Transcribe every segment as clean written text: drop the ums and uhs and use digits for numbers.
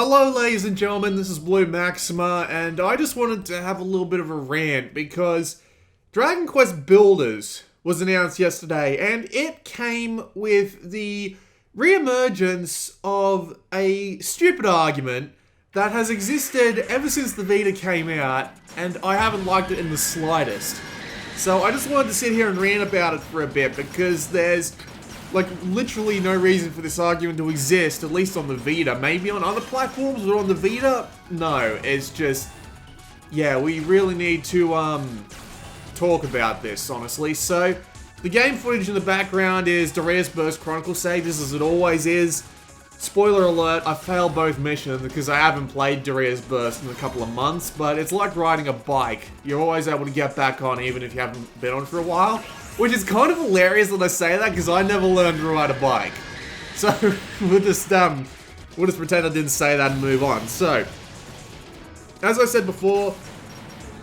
Hello ladies and gentlemen, this is BlueMaxima, and I just wanted to have a little bit of a rant because Dragon Quest Builders was announced yesterday, and it came with the re-emergence of a stupid argument that has existed ever since the Vita came out, and I haven't liked it in the slightest. So I just wanted to sit here and rant about it for a bit because there's like literally no reason for this argument to exist, at least on the Vita. Maybe on other platforms, but on the Vita, no. It's just, yeah, we really need to talk about this, honestly. So the game footage in the background is Dariusburst Chronicle Sages, as it always is. Spoiler alert, I failed both missions because I haven't played Dariusburst in a couple of months, but it's like riding a bike. You're always able to get back on even if you haven't been on for a while. Which is kind of hilarious that I say that because I never learned to ride a bike. So we'll just pretend I didn't say that and move on. So, as I said before,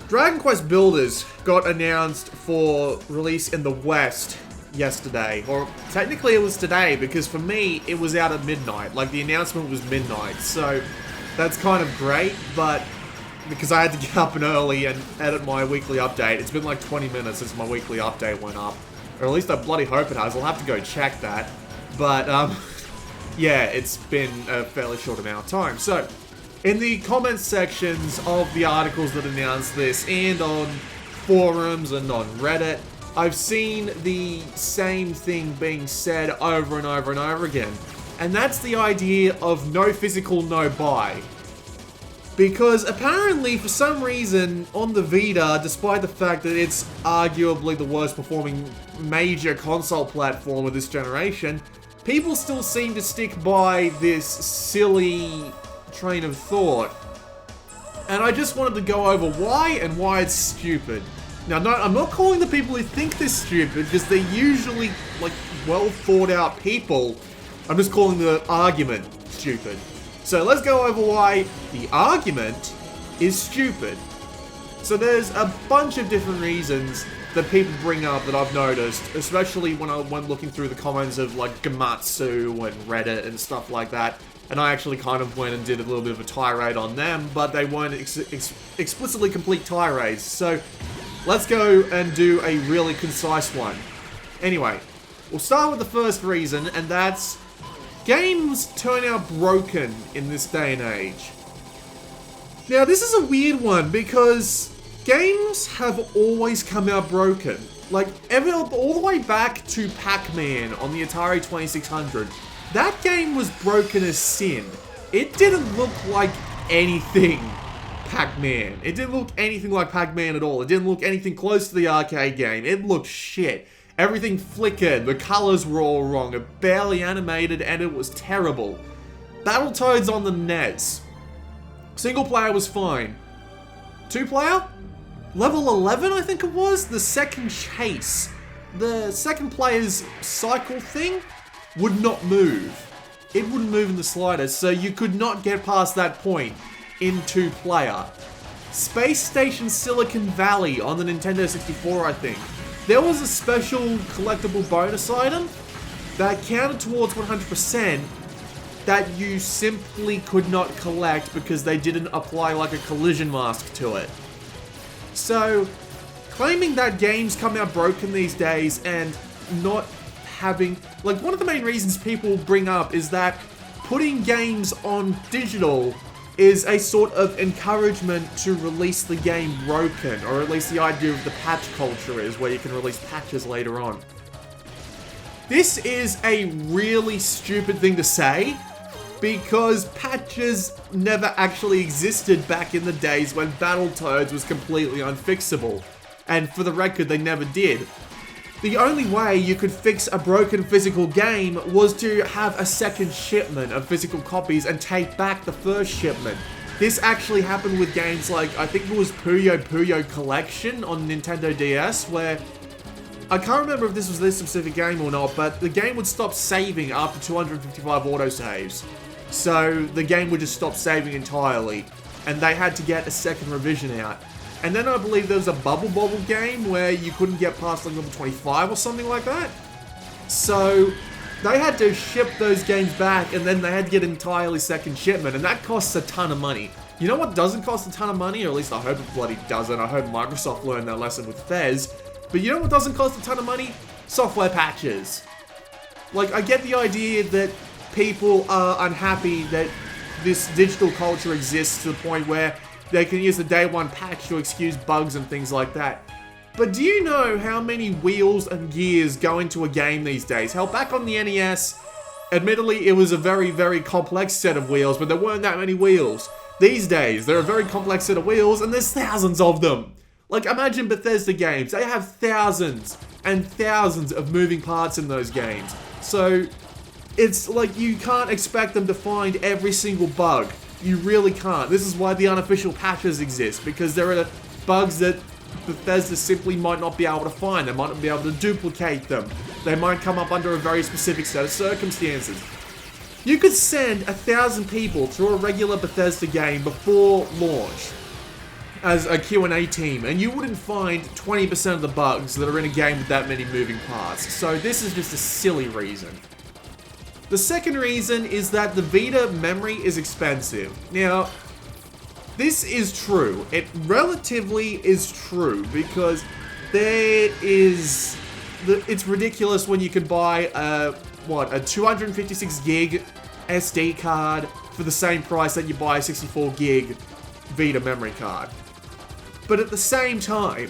Dragon Quest Builders got announced for release in the West yesterday. Or technically it was today because for me it was out at midnight. Like the announcement was midnight. So that's kind of great, but because I had to get up and early and edit my weekly update. It's been like 20 minutes since my weekly update went up. Or at least I bloody hope it has. I'll have to go check that. But, yeah, it's been a fairly short amount of time. So, in the comments sections of the articles that announced this, and on forums and on Reddit, I've seen the same thing being said over and over and over again. And that's the idea of no physical, no buy. Because apparently, for some reason, on the Vita, despite the fact that it's arguably the worst performing major console platform of this generation, people still seem to stick by this silly train of thought. And I just wanted to go over why and why it's stupid. Now, no, I'm not calling the people who think this stupid, because they're usually, like, well thought out people. I'm just calling the argument stupid. So let's go over why the argument is stupid. So there's a bunch of different reasons that people bring up that I've noticed, especially when looking through the comments of like Gamatsu and Reddit and stuff like that. And I actually kind of went and did a little bit of a tirade on them, but they weren't explicitly complete tirades. So let's go and do a really concise one. Anyway, we'll start with the first reason, and that's games turn out broken in this day and age. Now, this is a weird one because games have always come out broken. Like, all the way back to Pac-Man on the Atari 2600, that game was broken as sin. It didn't look like anything Pac-Man. It didn't look anything like Pac-Man at all. It didn't look anything close to the arcade game. It looked shit. Everything flickered, the colors were all wrong, it barely animated, and it was terrible. Battletoads on the NES. Single player was fine. Two player? Level 11, I think it was? The second chase. The second player's cycle thing would not move. It wouldn't move in the slightest, so you could not get past that point in two player. Space Station Silicon Valley on the Nintendo 64, I think. There was a special collectible bonus item that counted towards 100% that you simply could not collect because they didn't apply like a collision mask to it. So, claiming that games come out broken these days and not having... Like, one of the main reasons people bring up is that putting games on digital is a sort of encouragement to release the game broken, or at least the idea of the patch culture is, where you can release patches later on. This is a really stupid thing to say, because patches never actually existed back in the days when Battletoads was completely unfixable. And for the record, they never did. The only way you could fix a broken physical game was to have a second shipment of physical copies and take back the first shipment. This actually happened with games like, I think it was Puyo Puyo Collection on Nintendo DS, where I can't remember if this was this specific game or not, but the game would stop saving after 255 autosaves. So the game would just stop saving entirely, and they had to get a second revision out. And then I believe there was a Bubble Bobble game where you couldn't get past like level 25 or something like that. So they had to ship those games back, and then they had to get an entirely second shipment, and that costs a ton of money. You know what doesn't cost a ton of money? Or at least I hope it bloody doesn't. I hope Microsoft learned that lesson with Fez. But you know what doesn't cost a ton of money? Software patches. Like, I get the idea that people are unhappy that this digital culture exists to the point where they can use the day one patch to excuse bugs and things like that. But do you know how many wheels and gears go into a game these days? Hell, back on the NES, admittedly, it was a very, very complex set of wheels, but there weren't that many wheels. These days, they're a very complex set of wheels, and there's thousands of them. Like, imagine Bethesda games. They have thousands and thousands of moving parts in those games. So, it's like you can't expect them to find every single bug. You really can't. This is why the unofficial patches exist, because there are bugs that Bethesda simply might not be able to find. They might not be able to duplicate them. They might come up under a very specific set of circumstances. You could send 1,000 people to a regular Bethesda game before launch as a Q&A team, and you wouldn't find 20% of the bugs that are in a game with that many moving parts. So this is just a silly reason. The second reason is that the Vita memory is expensive. Now, this is true. It relatively is true because it's ridiculous when you can buy a 256 gig SD card for the same price that you buy a 64 gig Vita memory card. But at the same time,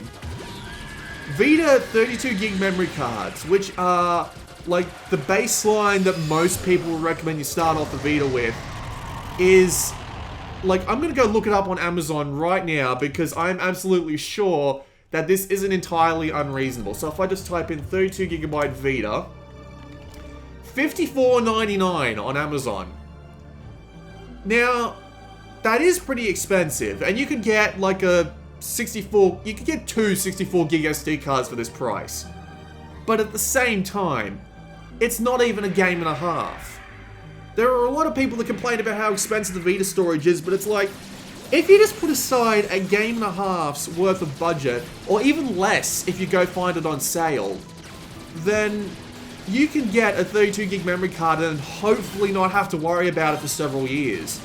Vita 32 gig memory cards, which are like the baseline that most people would recommend you start off the Vita with, is like, I'm gonna go look it up on Amazon right now because I'm absolutely sure that this isn't entirely unreasonable. So if I just type in 32 gigabyte Vita, $54.99 on Amazon. Now, that is pretty expensive, and you could get like you could get two 64 gig SD cards for this price. But at the same time, it's not even a game and a half. There are a lot of people that complain about how expensive the Vita storage is, but it's like, if you just put aside a game and a half's worth of budget, or even less if you go find it on sale, then you can get a 32 gig memory card and hopefully not have to worry about it for several years.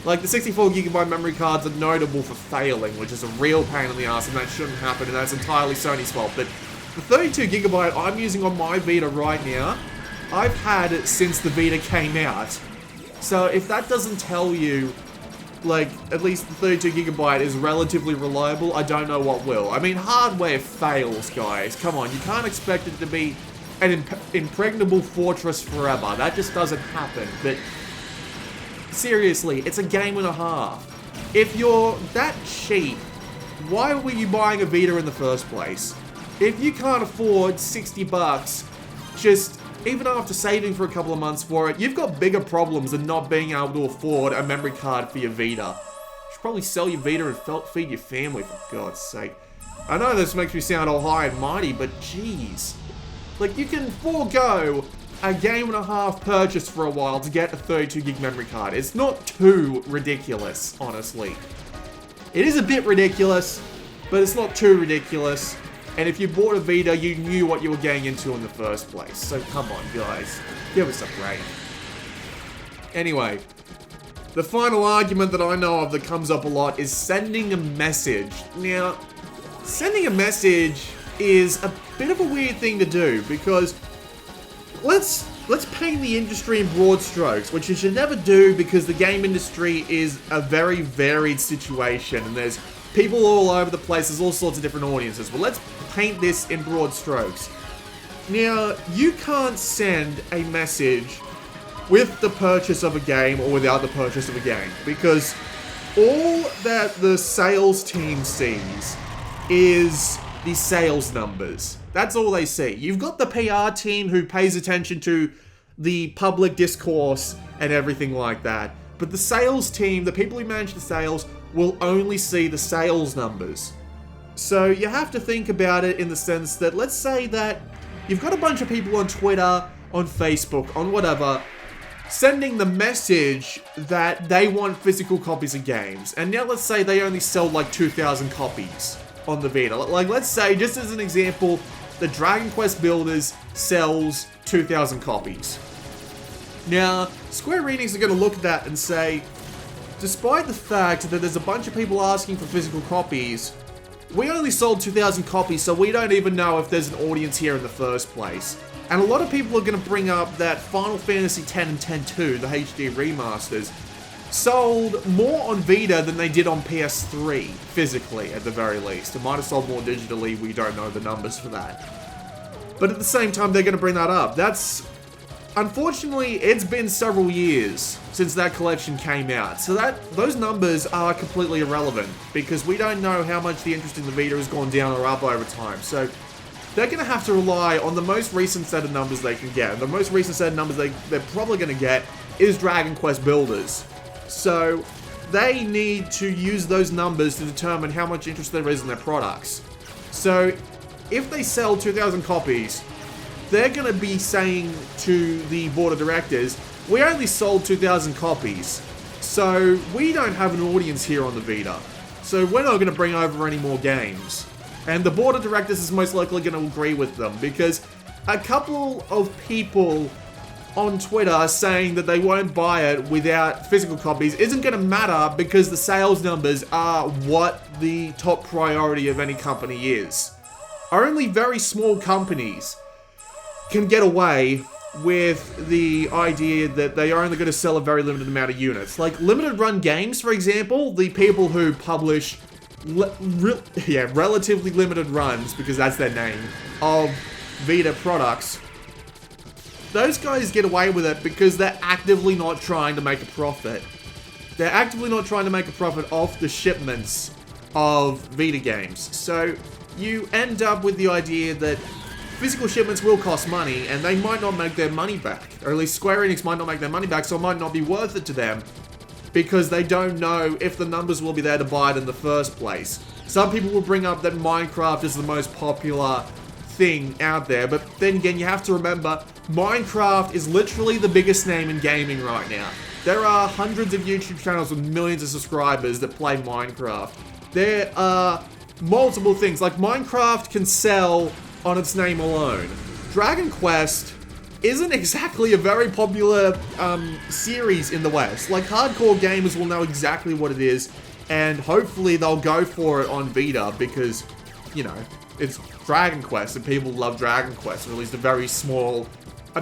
Like, the 64 gigabyte memory cards are notable for failing, which is a real pain in the ass, and that shouldn't happen, and that's entirely Sony's fault. But the 32 gigabyte I'm using on my Vita right now, I've had it since the Vita came out. So if that doesn't tell you, like, at least the 32 gigabyte is relatively reliable, I don't know what will. I mean, hardware fails, guys. Come on, you can't expect it to be an impregnable fortress forever. That just doesn't happen. But seriously, it's a game and a half. If you're that cheap, why were you buying a Vita in the first place? If you can't afford 60 bucks, just even after saving for a couple of months for it, you've got bigger problems than not being able to afford a memory card for your Vita. You should probably sell your Vita and feed your family, for God's sake. I know this makes me sound all high and mighty, but jeez. Like, you can forego a game and a half purchase for a while to get a 32 gig memory card. It's not too ridiculous, honestly. It is a bit ridiculous, but it's not too ridiculous. And if you bought a Vita, you knew what you were getting into in the first place. So come on, guys. Give us a break. Anyway, the final argument that I know of that comes up a lot is sending a message. Now, sending a message is a bit of a weird thing to do because let's paint the industry in broad strokes, which you should never do because the game industry is a very varied situation and there's people all over the place, there's all sorts of different audiences, but let's paint this in broad strokes. Now, you can't send a message with the purchase of a game or without the purchase of a game because all that the sales team sees is the sales numbers. That's all they see. You've got the PR team who pays attention to the public discourse and everything like that. But the sales team, the people who manage the sales, will only see the sales numbers. So you have to think about it in the sense that, let's say that you've got a bunch of people on Twitter, on Facebook, on whatever, sending the message that they want physical copies of games. And now let's say they only sell like 2,000 copies on the Vita. Like, let's say, just as an example, the Dragon Quest Builders sells 2,000 copies. Now, Square Enix are going to look at that and say, despite the fact that there's a bunch of people asking for physical copies, we only sold 2,000 copies, so we don't even know if there's an audience here in the first place. And a lot of people are going to bring up that Final Fantasy X and X-2, the HD remasters, sold more on Vita than they did on PS3, physically, at the very least. It might have sold more digitally, we don't know the numbers for that. But at the same time, they're going to bring that up. Unfortunately, it's been several years since that collection came out, so those numbers are completely irrelevant, because we don't know how much the interest in the Vita has gone down or up over time. So they're going to have to rely on the most recent set of numbers they can get. And the most recent set of numbers they're probably going to get is Dragon Quest Builders. So they need to use those numbers to determine how much interest there is in their products. So if they sell 2,000 copies, they're going to be saying to the board of directors, we only sold 2,000 copies, so we don't have an audience here on the Vita. So we're not going to bring over any more games. And the board of directors is most likely going to agree with them, because a couple of people on Twitter saying that they won't buy it without physical copies isn't going to matter, because the sales numbers are what the top priority of any company is. Only very small companies can get away with the idea that they are only going to sell a very limited amount of units. Like limited run games, for example, the people who publish relatively limited runs, because that's their name, of Vita products, those guys get away with it because they're actively not trying to make a profit. They're actively not trying to make a profit off the shipments of Vita games. So you end up with the idea that physical shipments will cost money, and they might not make their money back. Or at least Square Enix might not make their money back, so it might not be worth it to them, because they don't know if the numbers will be there to buy it in the first place. Some people will bring up that Minecraft is the most popular thing out there, but then again, you have to remember, Minecraft is literally the biggest name in gaming right now. There are hundreds of YouTube channels with millions of subscribers that play Minecraft. There are multiple things, like Minecraft can sell on its name alone. Dragon Quest isn't exactly a very popular series in the West. Like, hardcore gamers will know exactly what it is, and hopefully they'll go for it on Vita, because, you know, it's Dragon Quest, and people love Dragon Quest, or at least a very small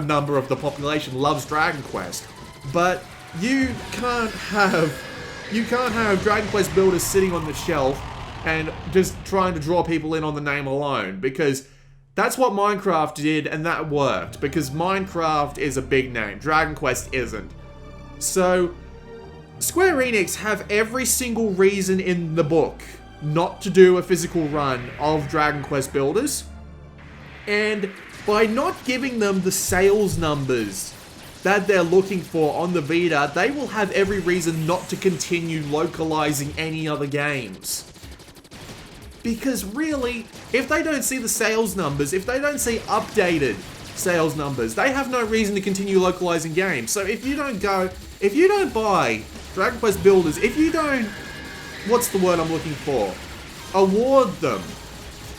number of the population loves Dragon Quest. But you can't have Dragon Quest Builders sitting on the shelf and just trying to draw people in on the name alone, because that's what Minecraft did, and that worked, because Minecraft is a big name. Dragon Quest isn't. So Square Enix have every single reason in the book not to do a physical run of Dragon Quest Builders, and by not giving them the sales numbers that they're looking for on the Vita, they will have every reason not to continue localizing any other games. Because really, if they don't see the sales numbers, if they don't see updated sales numbers, they have no reason to continue localizing games. So if you don't buy Dragon Quest Builders, if you don't, what's the word I'm looking for? Award them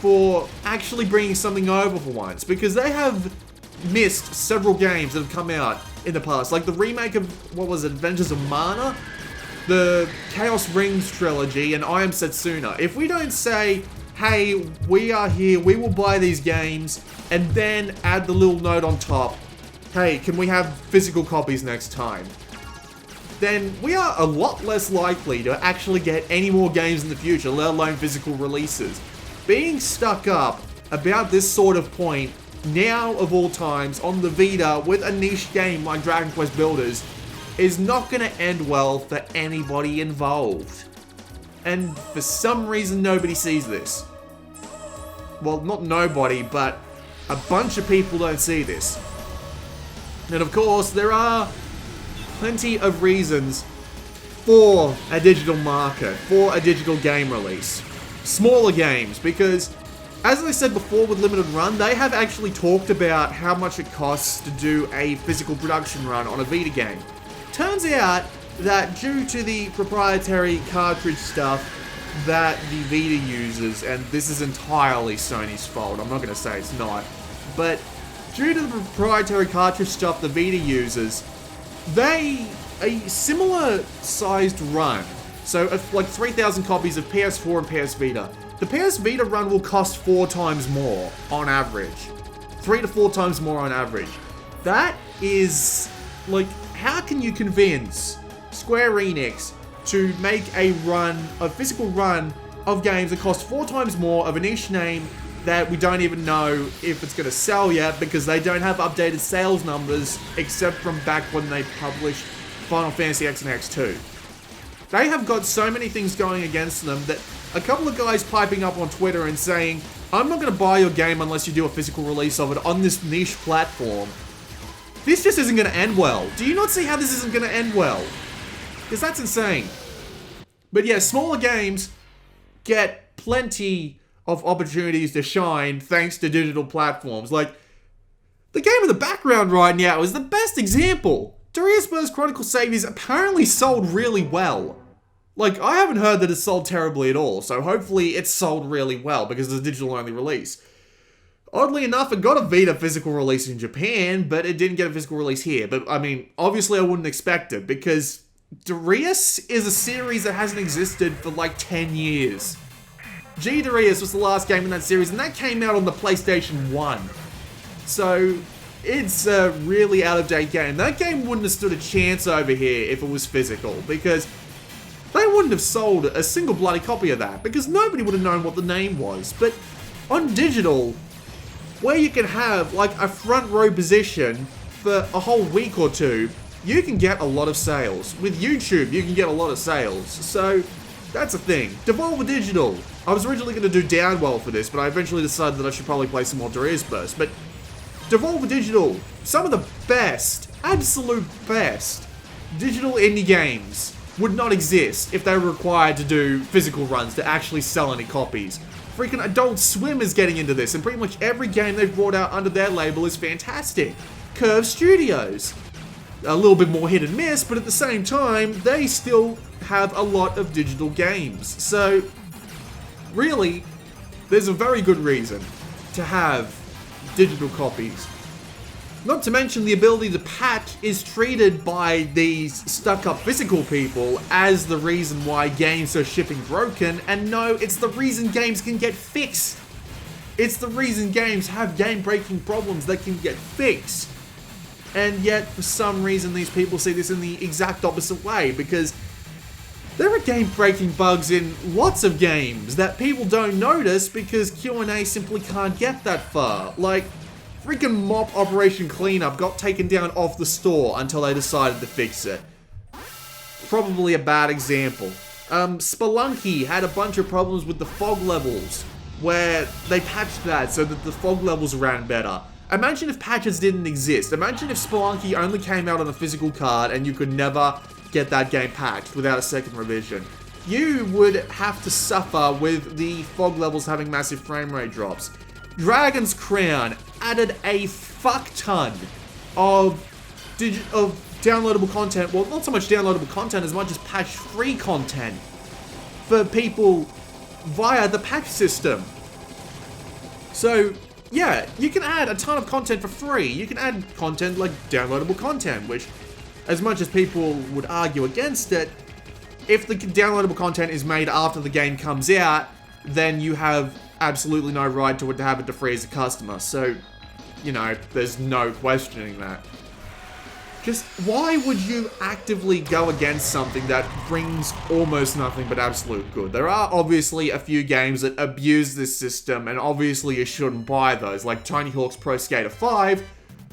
for actually bringing something over for once, because they have missed several games that have come out in the past, like the remake of, what was it, Adventures of Mana? The Chaos Rings trilogy, and I Am Setsuna. If we don't say, hey, we are here, we will buy these games, and then add the little note on top, hey, can we have physical copies next time? Then we are a lot less likely to actually get any more games in the future, let alone physical releases. Being stuck up about this sort of point, now of all times, on the Vita with a niche game like Dragon Quest Builders, is not going to end well for anybody involved. And for some reason, nobody sees this. Well, not nobody, but a bunch of people don't see this. And of course, there are plenty of reasons for a digital market, for a digital game release. Smaller games, because as I said before with Limited Run, they have actually talked about how much it costs to do a physical production run on a Vita game. Turns out that due to the proprietary cartridge stuff that the Vita uses, and this is entirely Sony's fault, I'm not going to say it's not, but due to the proprietary cartridge stuff the Vita uses, a similar sized run, so like 3,000 copies of PS4 and PS Vita. The PS Vita run will cost 4 times more on average. 3 to 4 times more on average. That is, like, how can you convince Square Enix to make a physical run of games that cost 4 times more of a niche name that we don't even know if it's going to sell yet because they don't have updated sales numbers except from back when they published Final Fantasy X and X2. They have got so many things going against them that a couple of guys piping up on Twitter and saying, I'm not going to buy your game unless you do a physical release of it on this niche platform. This just isn't going to end well. Do you not see how this isn't going to end well? Because that's insane. But yeah, smaller games get plenty of opportunities to shine thanks to digital platforms. Like, the game in the background right now is the best example. Dariusburst Chronicle Saviors apparently sold really well. Like, I haven't heard that it sold terribly at all, so hopefully it's sold really well because it's a digital-only release. Oddly enough, it got a Vita physical release in Japan, but it didn't get a physical release here. But, I mean, obviously I wouldn't expect it because Darius is a series that hasn't existed for like 10 years. G Darius was the last game in that series, and that came out on the PlayStation 1. So, it's a really out-of-date game. That game wouldn't have stood a chance over here if it was physical, because they wouldn't have sold a single bloody copy of that, because nobody would have known what the name was. But on digital, where you can have, like, a front row position for a whole week or two, you can get a lot of sales. With YouTube, you can get a lot of sales. So, that's a thing. Devolver Digital. I was originally going to do Downwell for this, but I eventually decided that I should probably play some more Dariusburst. But Devolver Digital, some of the best, absolute best, digital indie games would not exist if they were required to do physical runs to actually sell any copies. Freaking Adult Swim is getting into this, and pretty much every game they've brought out under their label is fantastic. Curve Studios. A little bit more hit and miss, but at the same time, they still have a lot of digital games. So, really, there's a very good reason to have digital copies. Not to mention the ability to patch is treated by these stuck-up physical people as the reason why games are shipping broken, and no, it's the reason games can get fixed. It's the reason games have game-breaking problems that can get fixed. And yet, for some reason, these people see this in the exact opposite way, because there are game-breaking bugs in lots of games that people don't notice because Q&A simply can't get that far. Like, freaking Mop Operation Cleanup got taken down off the store until they decided to fix it. Probably a bad example. Spelunky had a bunch of problems with the fog levels, where they patched that so that the fog levels ran better. Imagine if patches didn't exist. Imagine if Spelunky only came out on a physical card and you could never get that game patched without a second revision. You would have to suffer with the fog levels having massive frame rate drops. Dragon's Crown added a fuck ton of downloadable content. Well, not so much downloadable content as much as patch-free content for people via the patch system. So, yeah, you can add a ton of content for free. You can add content like downloadable content, which, as much as people would argue against it, if the downloadable content is made after the game comes out, then you have absolutely no right to have it to free as a customer. So, you know, there's no questioning that. Just, why would you actively go against something that brings almost nothing but absolute good? There are obviously a few games that abuse this system, and obviously you shouldn't buy those, like Tony Hawk's Pro Skater 5,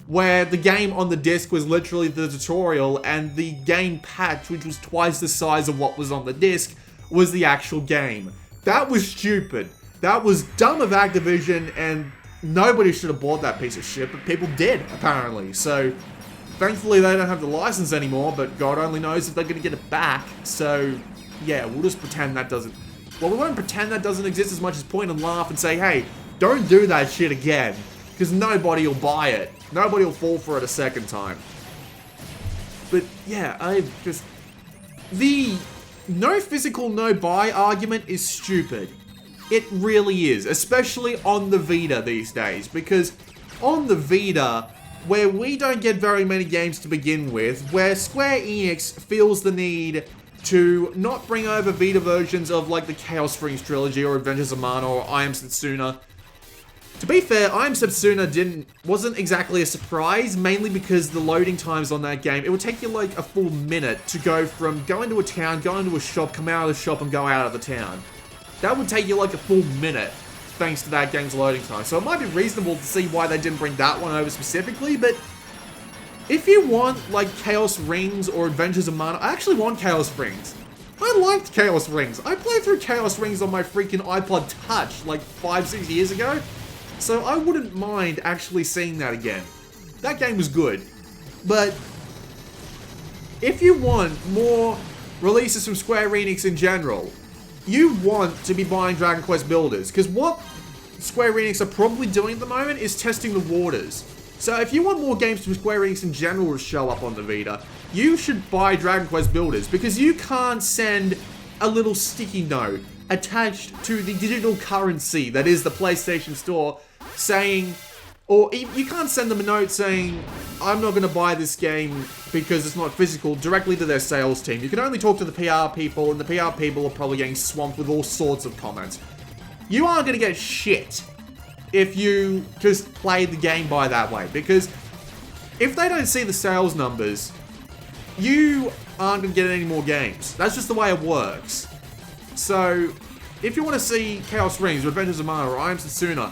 where the game on the disc was literally the tutorial, and the game patch, which was twice the size of what was on the disc, was the actual game. That was stupid. That was dumb of Activision, and nobody should have bought that piece of shit, but people did, apparently. So, thankfully they don't have the license anymore, but God only knows if they're going to get it back. So, yeah, we'll just pretend that doesn't... Well, we won't pretend that doesn't exist as much as point and laugh and say, hey, don't do that shit again, because nobody will buy it. Nobody will fall for it a second time. But, yeah, the no physical, no buy argument is stupid. It really is, especially on the Vita these days, because on the Vita, where we don't get very many games to begin with, where Square Enix feels the need to not bring over Vita versions of like the Chaos Rings trilogy or Adventures of Mana or I Am Setsuna. To be fair, I Am Setsuna wasn't exactly a surprise, mainly because the loading times on that game, it would take you like a full minute to go from going to a town, go into a shop, come out of the shop and go out of the town. That would take you like a full minute, thanks to that game's loading time. So it might be reasonable to see why they didn't bring that one over specifically, but if you want like Chaos Rings or Adventures of Mana, I actually want Chaos Rings. I liked Chaos Rings. I played through Chaos Rings on my freaking iPod Touch like 5-6 years ago. So I wouldn't mind actually seeing that again. That game was good. But if you want more releases from Square Enix in general, you want to be buying Dragon Quest Builders. Because what Square Enix are probably doing at the moment is testing the waters. So if you want more games from Square Enix in general to show up on the Vita, you should buy Dragon Quest Builders. Because you can't send a little sticky note attached to the digital currency that is the PlayStation Store saying, or you can't send them a note saying, I'm not going to buy this game because it's not physical, directly to their sales team. You can only talk to the PR people, and the PR people are probably getting swamped with all sorts of comments. You aren't going to get shit if you just play the game by that way, because if they don't see the sales numbers, you aren't going to get any more games. That's just the way it works. So, if you want to see Chaos Rings, or Adventures of Mana, or I Am Setsuna,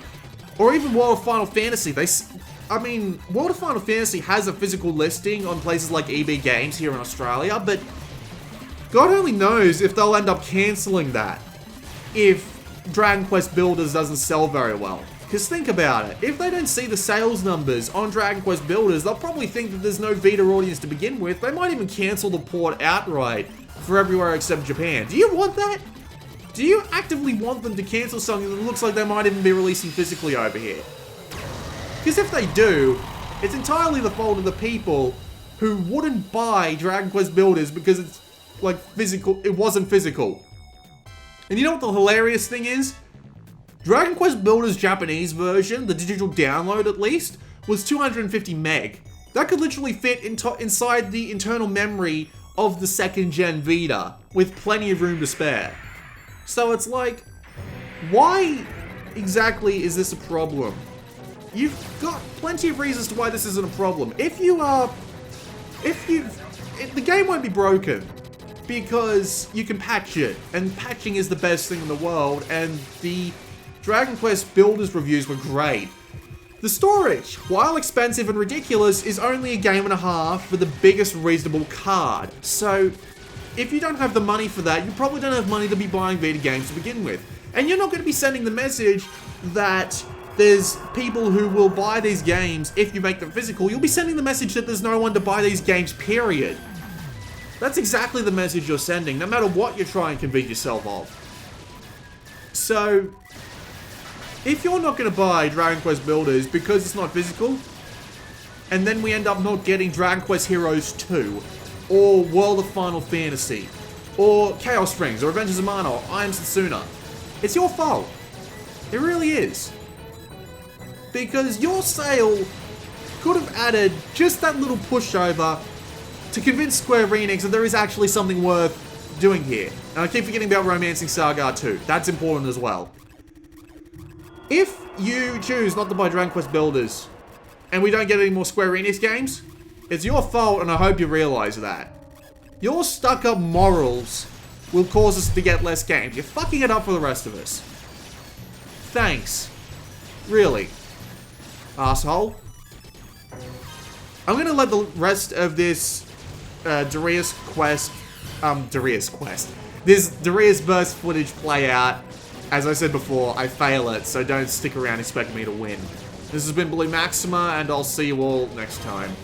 or even World of Final Fantasy, World of Final Fantasy has a physical listing on places like EB Games here in Australia, but God only knows if they'll end up cancelling that if Dragon Quest Builders doesn't sell very well. Because think about it, if they don't see the sales numbers on Dragon Quest Builders, they'll probably think that there's no Vita audience to begin with. They might even cancel the port outright for everywhere except Japan. Do you want that? Do you actively want them to cancel something that looks like they might even be releasing physically over here? Because if they do, it's entirely the fault of the people who wouldn't buy Dragon Quest Builders because it's like physical, it wasn't physical. And you know what the hilarious thing is? Dragon Quest Builders Japanese version, the digital download at least, was 250 meg. That could literally fit inside the internal memory of the second gen Vita, with plenty of room to spare. So it's like, why exactly is this a problem? You've got plenty of reasons to why this isn't a problem. The game won't be broken because you can patch it, and patching is the best thing in the world, and the Dragon Quest Builders reviews were great. The storage, while expensive and ridiculous, is only a game and a half for the biggest reasonable card. So, if you don't have the money for that, you probably don't have money to be buying Vita games to begin with. And you're not going to be sending the message that there's people who will buy these games if you make them physical. You'll be sending the message that there's no one to buy these games, period. That's exactly the message you're sending, no matter what you try and convince yourself of. So, if you're not going to buy Dragon Quest Builders because it's not physical, and then we end up not getting Dragon Quest Heroes 2, or World of Final Fantasy, or Chaos Rings, or Adventures of Mana, or I Am Setsuna, it's your fault. It really is. Because your sale could have added just that little pushover to convince Square Enix that there is actually something worth doing here. And I keep forgetting about Romancing SaGa too. That's important as well. If you choose not to buy Dragon Quest Builders, and we don't get any more Square Enix games, it's your fault, and I hope you realize that. Your stuck-up morals will cause us to get less games. You're fucking it up for the rest of us. Thanks. Really. Asshole. I'm gonna let the rest of this this Dariusburst footage play out. As I said before, I fail it, so don't stick around expecting me to win. This has been BlueMaxima, and I'll see you all next time.